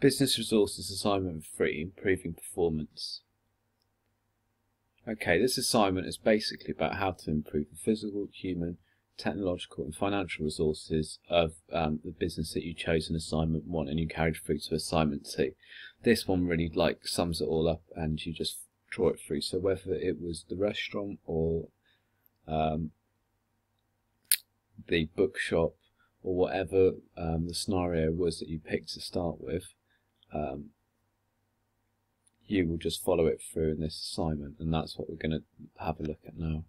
Business Resources Assignment 3, Improving Performance. Okay, this assignment is basically about how to improve the physical, human, technological and financial resources of the business that you chose in assignment 1 and you carried through to assignment 2. This one really sums it all up and you just draw it through. So whether it was the restaurant or the bookshop or whatever the scenario was that you picked to start with, you will just follow it through in this assignment, and that's what we're going to have a look at now.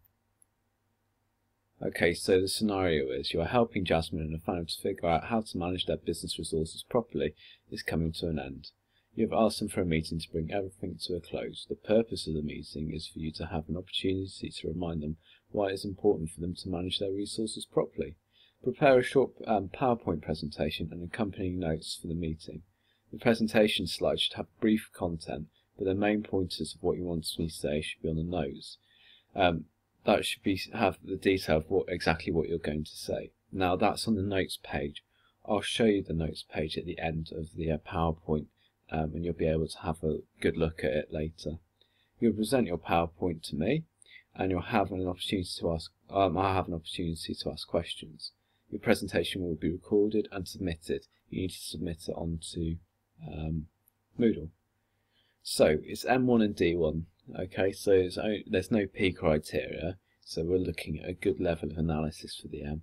Okay, so the scenario is you are helping Jasmine and her family to figure out how to manage their business resources properly is coming to an end. You have asked them for a meeting to bring everything to a close. The purpose of the meeting is for you to have an opportunity to remind them why it is important for them to manage their resources properly. Prepare a short PowerPoint presentation and accompanying notes for the meeting. The presentation slides should have brief content, but the main pointers of what you want me to say should be on the notes. That should have the detail of exactly what you're going to say. Now that's on the notes page. I'll show you the notes page at the end of the PowerPoint, and you'll be able to have a good look at it later. You'll present your PowerPoint to me, and you'll have an opportunity to ask. I'll have an opportunity to ask questions. Your presentation will be recorded and submitted. You need to submit it onto Moodle. So it's M1 and D1. Okay, so there's no P criteria, so we're looking at a good level of analysis for the M.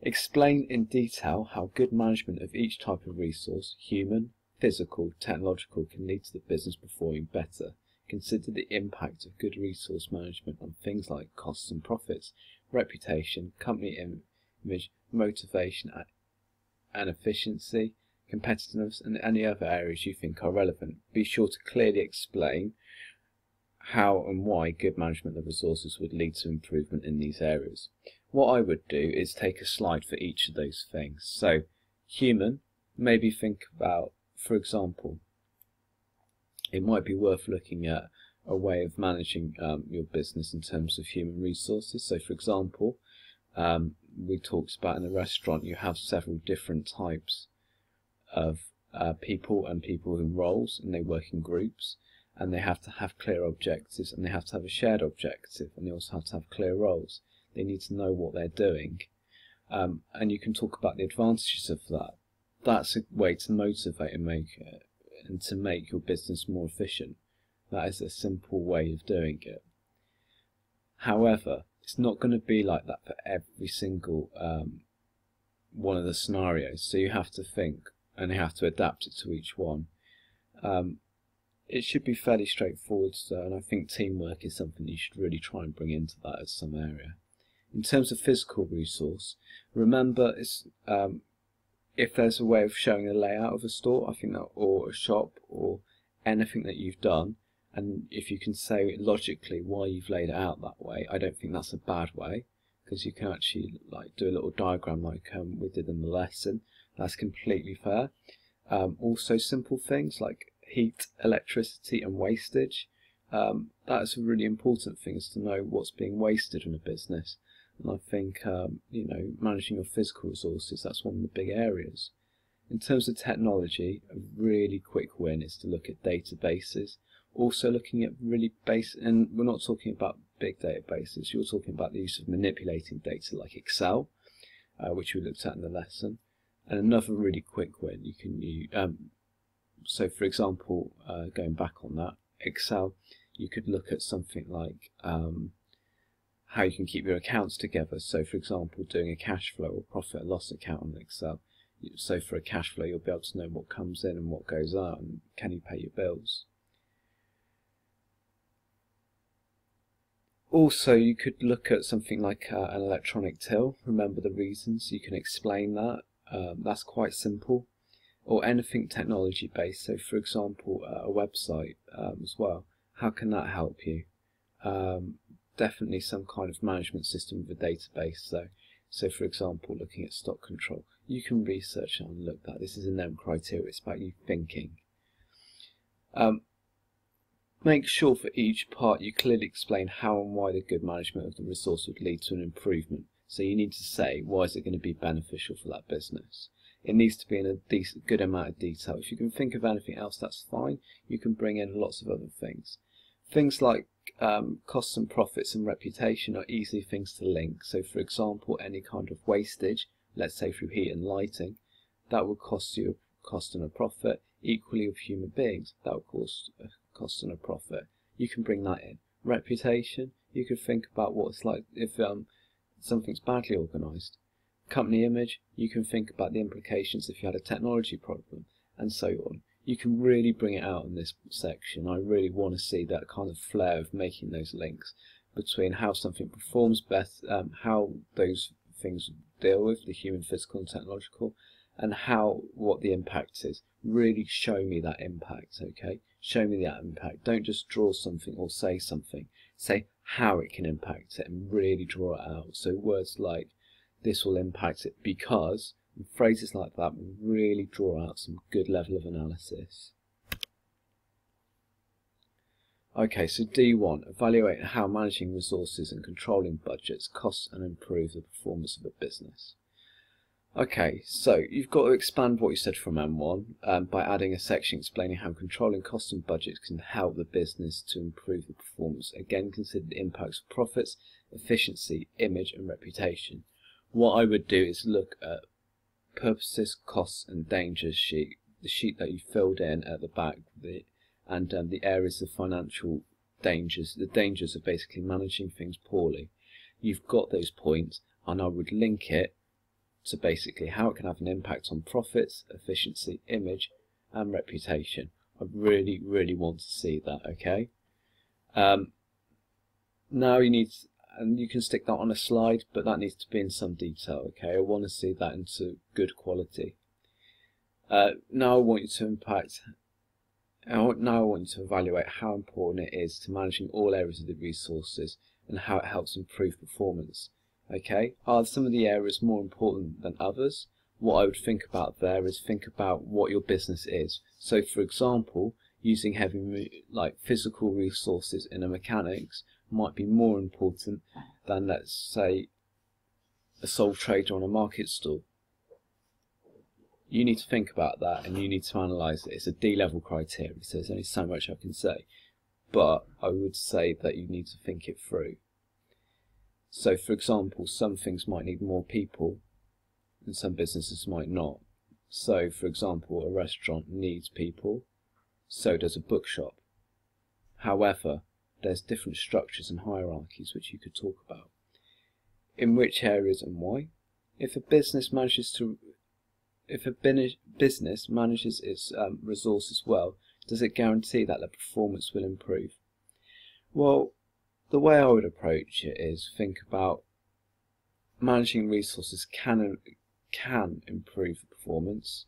Explain in detail how good management of each type of resource, human, physical, technological, can lead to the business performing better. Consider the impact of good resource management on things like costs and profits, reputation, company image, motivation and efficiency, competitiveness, and any other areas you think are relevant. Be sure to clearly explain how and why good management of resources would lead to improvement in these areas. What I would do is take a slide for each of those things. So, human, maybe think about, for example, it might be worth looking at a way of managing your business in terms of human resources. So, for example, we talked about in a restaurant, you have several different types of people and people in roles, and they work in groups, and they have to have clear objectives, and they have to have a shared objective, and they also have to have clear roles. They need to know what they're doing, and you can talk about the advantages of that. That's a way to motivate and to make your business more efficient. That is a simple way of doing it. However, it's not going to be like that for every single one of the scenarios, so you have to think and you have to adapt it to each one. It should be fairly straightforward, and I think teamwork is something you should really try and bring into that as some area. In terms of physical resource, remember if there's a way of showing a layout of a store, I think that, or a shop, or anything that you've done, and if you can say logically why you've laid it out that way, I don't think that's a bad way, because you can actually do a little diagram like we did in the lesson. That's completely fair. Also simple things like heat, electricity and wastage. That is a really important thing, is to know what's being wasted in a business. And I think managing your physical resources, that's one of the big areas. In terms of technology, a really quick win is to look at databases. Also looking at really basic, and we're not talking about big databases, you're talking about the use of manipulating data like Excel, which we looked at in the lesson. And another really quick win you can use, so for example, going back on that, Excel, you could look at something like how you can keep your accounts together. So for example, doing a cash flow or profit and loss account on Excel. So for a cash flow, you'll be able to know what comes in and what goes out, and can you pay your bills. Also, you could look at something like an electronic till. Remember the reasons, you can explain that. That's quite simple. Or anything technology based, so for example a website as well. How can that help you? Definitely some kind of management system with a database though. So for example, looking at stock control, you can research and look at that. This is an M criteria, it's about you thinking. Make sure for each part you clearly explain how and why the good management of the resource would lead to an improvement. So you need to say, why is it going to be beneficial for that business? It needs to be in a good amount of detail. If you can think of anything else, that's fine. You can bring in lots of other things. Things like costs and profits and reputation are easy things to link. So for example, any kind of wastage, let's say through heat and lighting, that would cost you a cost and a profit. Equally with human beings, that would cost a cost and a profit. You can bring that in. Reputation, you could think about what it's like if something's badly organised. Company image, you can think about the implications if you had a technology problem, and so on. You can really bring it out in this section. I really want to see that kind of flair of making those links between how something performs best, how those things deal with the human, physical and technological, and what the impact is. Really show me that impact, okay? Show me that impact. Don't just draw something or say something. Say how it can impact it and really draw it out. So words like this will impact it because, and phrases like that will really draw out some good level of analysis. Okay, so D1, evaluate how managing resources and controlling budgets costs and improve the performance of a business. Okay, so you've got to expand what you said from M1 by adding a section explaining how controlling costs and budgets can help the business to improve the performance. Again, consider the impacts of profits, efficiency, image and reputation. What I would do is look at purposes, costs and dangers sheet, the sheet that you filled in at the back, and the areas of financial dangers, the dangers of basically managing things poorly. You've got those points, and I would link it to basically how it can have an impact on profits, efficiency, image and reputation. I really, really want to see that, okay? Now you need, and you can stick that on a slide, but that needs to be in some detail, okay? I want to see that into good quality. Now I want you to evaluate how important it is to managing all areas of the resources and how it helps improve performance. Okay, are some of the areas more important than others? What I would think about there is think about what your business is. So for example, using heavy like physical resources in a mechanics might be more important than, let's say, a sole trader on a market stall. You need to think about that and you need to analyse it. It's a D-level criteria, so there's only so much I can say, but I would say that you need to think it through. So for example, some things might need more people and some businesses might not. So for example, a restaurant needs people, so does a bookshop. However, there's different structures and hierarchies which you could talk about. In which areas and why? If a business manages its resources well, does it guarantee that the performance will improve? Well, the way I would approach it is think about managing resources can improve the performance,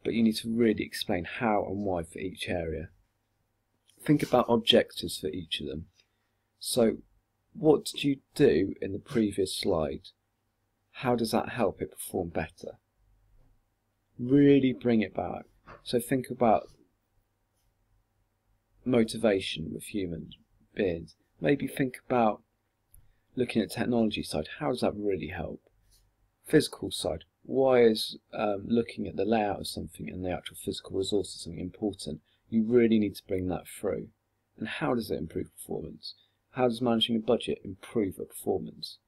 but you need to really explain how and why for each area. Think about objectives for each of them. So what did you do in the previous slide? How does that help it perform better? Really bring it back. So think about motivation with human beings. Maybe think about looking at technology side. How does that really help? Physical side. Why is looking at the layout of something and the actual physical resources something important? You really need to bring that through. And how does it improve performance? How does managing a budget improve a performance?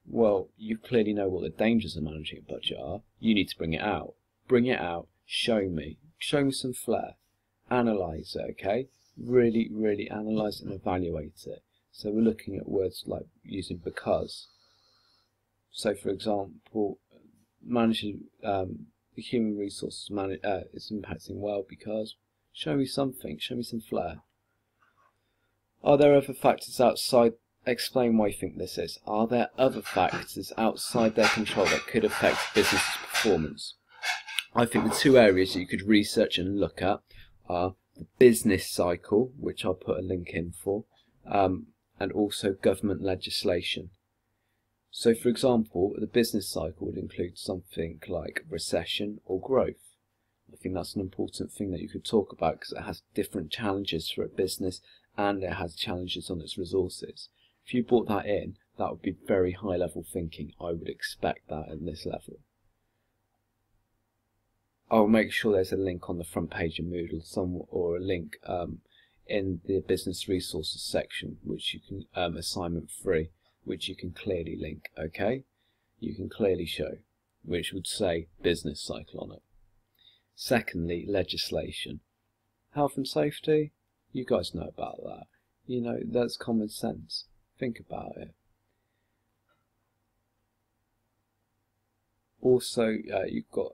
Well, you clearly know what the dangers of managing a budget are. You need to bring it out. Bring it out. Show me some flair. Analyse it, okay? Really, really analyse and evaluate it. So we're looking at words like using because. So for example, managing the human resources is impacting well because. Show me something. Show me some flair. Are there other factors outside? Explain why you think this is. Are there other factors outside their control that could affect business's performance? I think the two areas that you could research and look at are the business cycle, which I'll put a link in for, and also government legislation. So for example, the business cycle would include something like recession or growth. I think that's an important thing that you could talk about because it has different challenges for a business and it has challenges on its resources. If you brought that in, that would be very high level thinking. I would expect that at this level. I'll make sure there's a link on the front page of Moodle, or a link in the business resources section, which you can assignment free, which you can clearly link. Okay, you can clearly show, which would say business cycle on it. Secondly, legislation. Health and safety, you guys know about that. You know, that's common sense. Think about it. Also, you've got,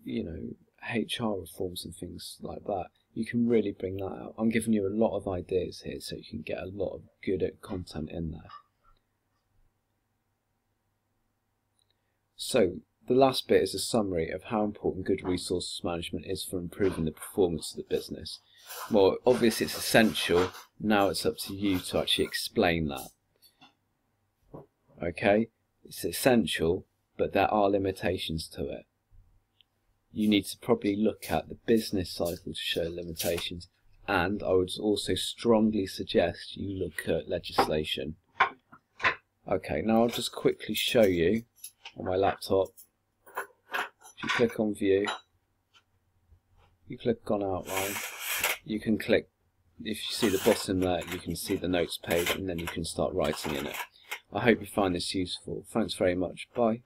you know, HR reforms and things like that. You can really bring that out. I'm giving you a lot of ideas here so you can get a lot of good content in there. So, the last bit is a summary of how important good resources management is for improving the performance of the business. Well, obviously it's essential. Now it's up to you to actually explain that. Okay? It's essential, but there are limitations to it. You need to probably look at the business cycle to show limitations, and I would also strongly suggest you look at legislation. Okay, now I'll just quickly show you on my laptop. If you click on view, you click on outline, you can click, if you see the bottom there, you can see the notes page, and then you can start writing in it. I hope you find this useful. Thanks very much. Bye.